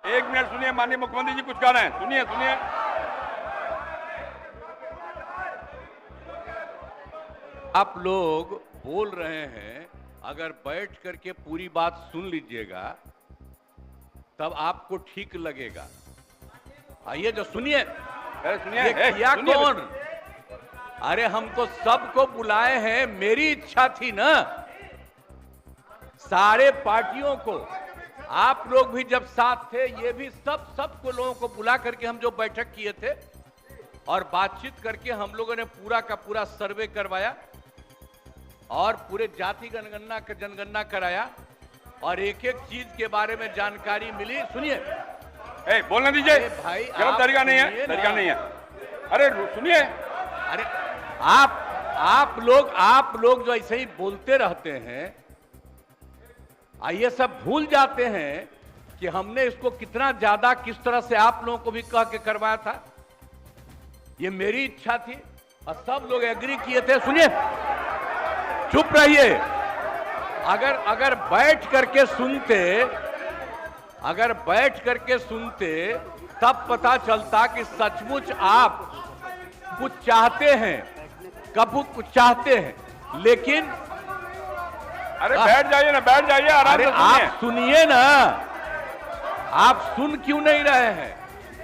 एक मिनट सुनिए, माननीय मुख्यमंत्री जी कुछ कह रहे हैं, सुनिए सुनिए। आप लोग बोल रहे हैं, अगर बैठ करके पूरी बात सुन लीजिएगा तब आपको ठीक लगेगा। आइए जो सुनिए, सुनिए ये किया कौन? अरे हम तो सबको बुलाए हैं, मेरी इच्छा थी ना, सारे पार्टियों को, आप लोग भी जब साथ थे, ये भी सबको लोगों को बुला करके हम जो बैठक किए थे और बातचीत करके हम लोगों ने पूरा का पूरा सर्वे करवाया और पूरे जाति जनगणना कराया और एक एक चीज के बारे में जानकारी मिली। सुनिए, बोलने दीजिए भाई, गलत तरीका नहीं है, तरीका नहीं है। अरे सुनिए, अरे आप लोग जो ऐसे ही बोलते रहते हैं, ये सब भूल जाते हैं कि हमने इसको कितना ज्यादा किस तरह से आप लोगों को भी कह के करवाया था। ये मेरी इच्छा थी और सब लोग एग्री किए थे। सुनिए, चुप रहिए। अगर बैठ करके सुनते तब पता चलता कि सचमुच आप कुछ चाहते हैं, कब कुछ चाहते हैं, लेकिन अरे बैठ जाइए ना, बैठ जाइए, आराम से सुनिए। आप सुनिए ना, आप सुन क्यों नहीं रहे हैं?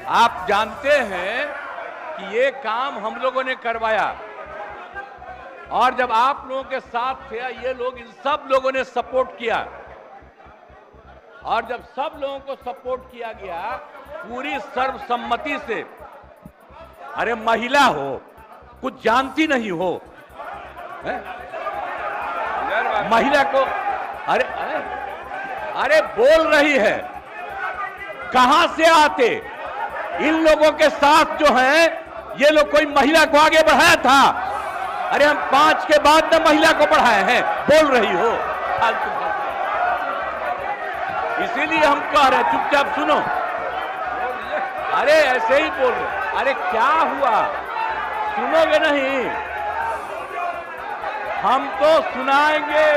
आप जानते हैं कि ये काम हम लोगों ने करवाया और जब आप लोगों के साथ थे, ये लोग, इन सब लोगों ने सपोर्ट किया और जब सब लोगों को सपोर्ट किया गया पूरी सर्वसम्मति से, अरे महिला हो, कुछ जानती नहीं हो, महिला को, अरे बोल रही है, कहां से आते? इन लोगों के साथ जो हैं, ये लोग कोई महिला को आगे बढ़ाया था? अरे हम 5 के बाद में महिला को बढ़ाए हैं, बोल रही हो फालतू। इसीलिए हम कह रहे हैं, चुपचाप सुनो। अरे ऐसे ही बोल रहे, अरे क्या हुआ, सुनोगे नहीं? हम तो सुनाएंगे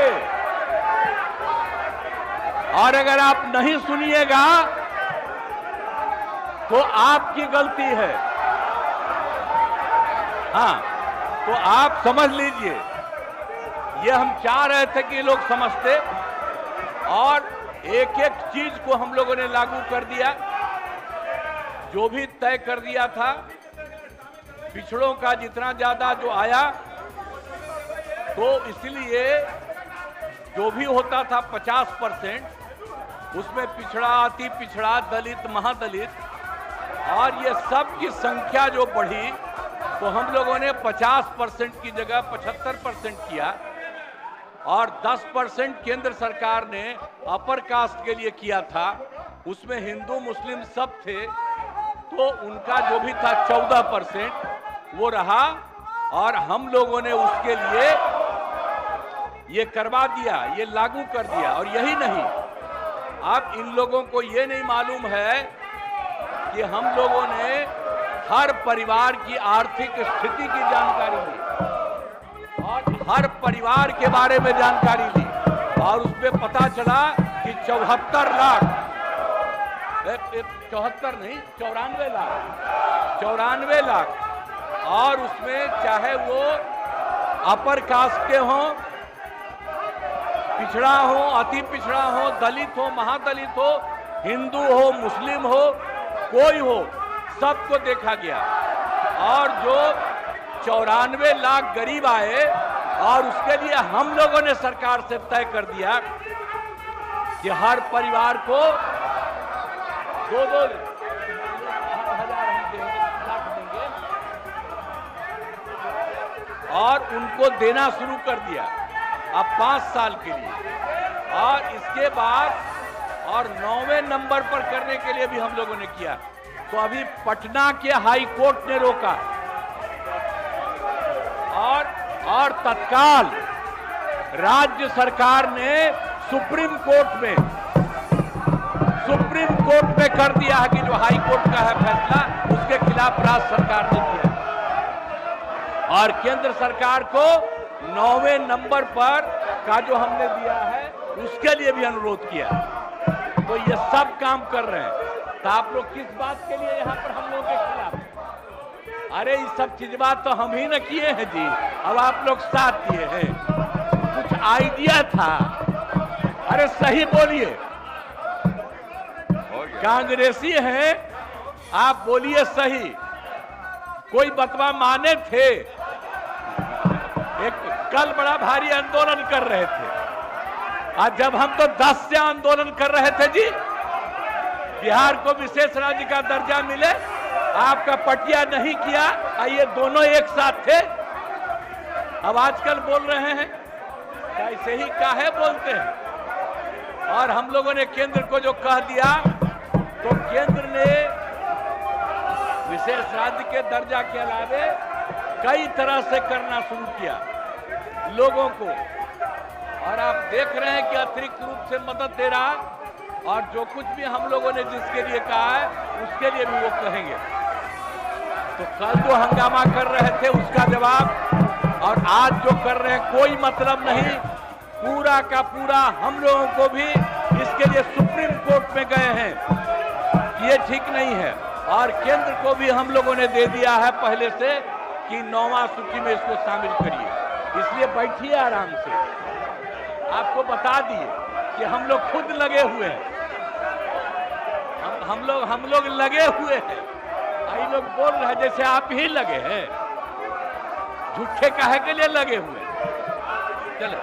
और अगर आप नहीं सुनिएगा तो आपकी गलती है। हाँ, तो आप समझ लीजिए, ये हम चाह रहे थे कि लोग समझते और एक एक चीज को हम लोगों ने लागू कर दिया, जो भी तय कर दिया था। पिछड़ों का जितना ज्यादा जो आया, तो इसलिए जो भी होता था 50%, उसमें पिछड़ा, अति पिछड़ा, दलित, महादलित और ये सब की संख्या जो बढ़ी, तो हम लोगों ने 50% की जगह 75% किया और 10% केंद्र सरकार ने अपर कास्ट के लिए किया था। उसमें हिंदू मुस्लिम सब थे, तो उनका जो भी था 14% वो रहा और हम लोगों ने उसके लिए ये करवा दिया, ये लागू कर दिया। और यही नहीं, अब इन लोगों को ये नहीं मालूम है कि हम लोगों ने हर परिवार की आर्थिक स्थिति की जानकारी ली और हर परिवार के बारे में जानकारी ली और उसमें पता चला कि 74 लाख, 74 नहीं, 94 लाख और उसमें चाहे वो अपर कास्ट के हों, पिछड़ा हो, अति पिछड़ा हो, दलित हो, महादलित हो, हिंदू हो, मुस्लिम हो, कोई हो, सबको देखा गया और जो 94 लाख गरीब आए और उसके लिए हम लोगों ने सरकार से तय कर दिया कि हर परिवार को 2-2 हजार हम देंगे और उनको देना शुरू कर दिया अब 5 साल के लिए। और इसके बाद और 9वें नंबर पर करने के लिए भी हम लोगों ने किया। तो अभी पटना के हाई कोर्ट ने रोका और तत्काल राज्य सरकार ने सुप्रीम कोर्ट में कर दिया है कि जो हाई कोर्ट का है फैसला, उसके खिलाफ राज्य सरकार ने किया और केंद्र सरकार को 9वें नंबर पर का जो हमने दिया है उसके लिए भी अनुरोध किया। तो ये सब काम कर रहे हैं। तो आप लोग किस बात के लिए यहाँ पर हम लोगों के खिलाफ? अरे ये सब चीज बात तो हम ही न किए हैं जी, अब आप लोग साथ दिए हैं। कुछ आइडिया था, अरे सही बोलिए, कांग्रेसी हैं आप, बोलिए सही। कोई बतवा माने थे? एक कल बड़ा भारी आंदोलन कर रहे थे, आज जब हम तो 10 से आंदोलन कर रहे थे जी, बिहार को विशेष राज्य का दर्जा मिले, आपका पटिया नहीं किया, ये दोनों एक साथ थे। अब आजकल बोल रहे हैं ऐसे ही काहे बोलते हैं। और हम लोगों ने केंद्र को जो कह दिया, तो केंद्र ने विशेष राज्य के दर्जा के अलावे कई तरह से करना शुरू किया लोगों को, और आप देख रहे हैं कि अतिरिक्त रूप से मदद दे रहा, और जो कुछ भी हम लोगों ने जिसके लिए कहा है उसके लिए भी वो कहेंगे। तो कल जो हंगामा कर रहे थे उसका जवाब, और आज जो कर रहे हैं कोई मतलब नहीं। पूरा का पूरा हम लोगों को भी इसके लिए सुप्रीम कोर्ट में गए हैं, ये ठीक नहीं है। और केंद्र को भी हम लोगों ने दे दिया है पहले से कि 9वां सूची में इसको शामिल करिए। इसलिए बैठिए आराम से, आपको बता दिए कि हम लोग खुद लगे हुए हैं, हम लोग लगे हुए हैं। ये लोग बोल रहे हैं जैसे आप ही लगे हैं, झूठे काहे के लिए लगे हुए हैं। चलो।